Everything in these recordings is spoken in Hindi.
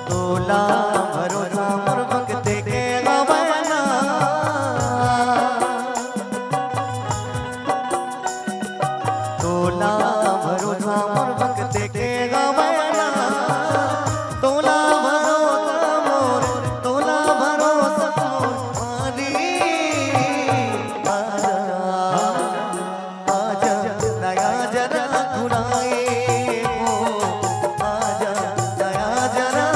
तोला भरोसा मोर भक्त के गवना, तोला भरोसा मोर भक्त के गवना, तोला भरोसा मोर, तोला भरोसा मोर मारी। आजा आजा नया जरा घुराए वो, आजा नया जरा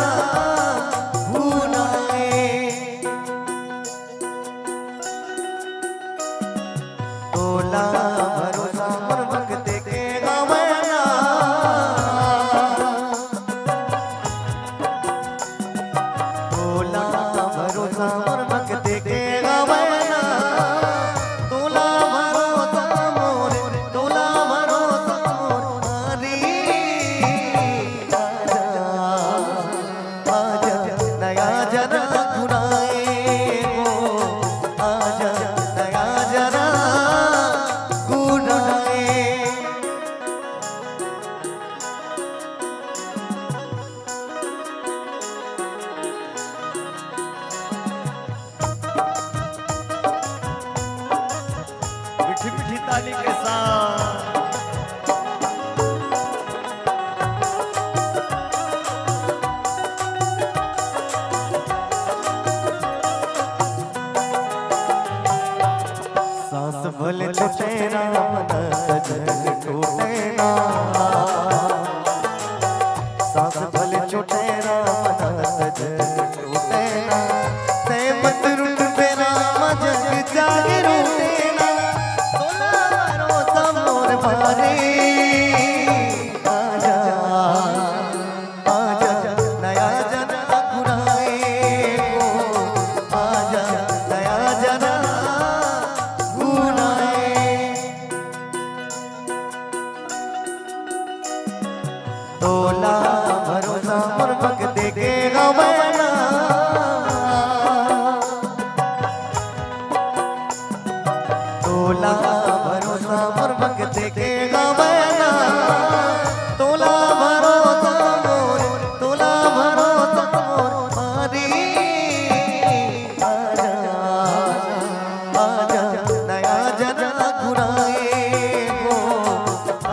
तोला भरोसा मोर भक्त के गवना, तोला भरोसा मोर भक्त के गवना, तोला भरोसा मोर, तोला भरोसा मोर मारी। आजा आजा नया जरा घुराए वो, आजा नया जरा मीठी मीठी ताली के साथ सांस भले छूटे ना मन सजन टूटे ना, सांस भले छूटे ना मन सजन टूटे ना, सेमत रुट पे राम जग जागे रूटे ना, तोला भरोसा मोर भारे। आजा आजा नया जना घुराए वो, आजा नया जना तोला भरोसा मोर भक्त के गवना, तोला भरोसा मोर भक्त के गवना, तोला भरोसा मोर, तोला भरोसा मोर मारी। आजा आजा नया जना घुराए वो,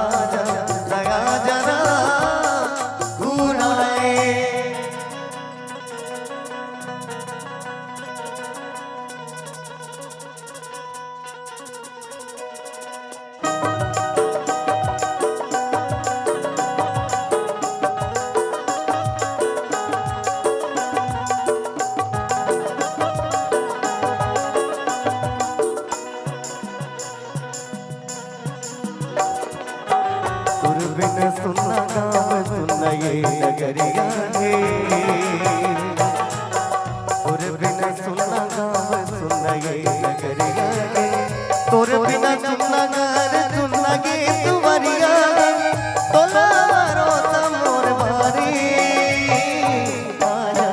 आजा नया जना घुराए। सुर बिन सुनना गाँव सुनना ये नगरिया है, सुर बिन सुनना गाँव सुनना ये नगरिया है, सुर बिन सुनना घर सुनना ये तुवरिया है, तोला भरोसा मोर भारी। आजा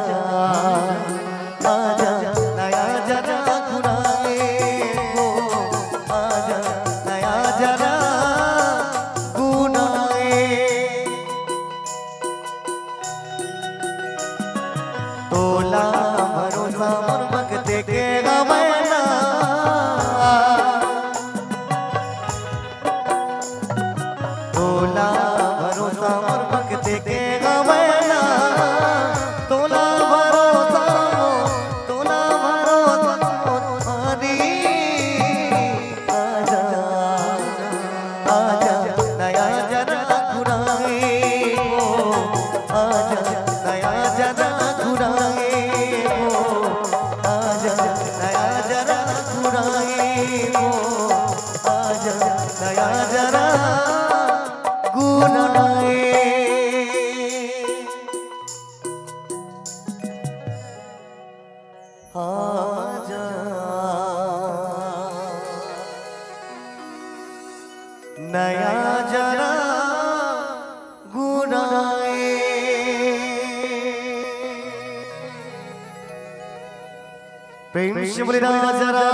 आजा नया जरा घुराए वो, आजा नया जरा तोला भरोसा मोर भक्त के गवना, तोला भरोसा मोर भक्त के गवना, तोला भरोसा मोर, तोला भरोसा मोर मारी। आजा आजा नया जरा घुराए वो, आजा नया जरा घुराए वो, आजा नया जरा घुराए वो, आजा नया जरा घुराए। आजा नया जरा गुनाए। प्रेम से बोले ना जरा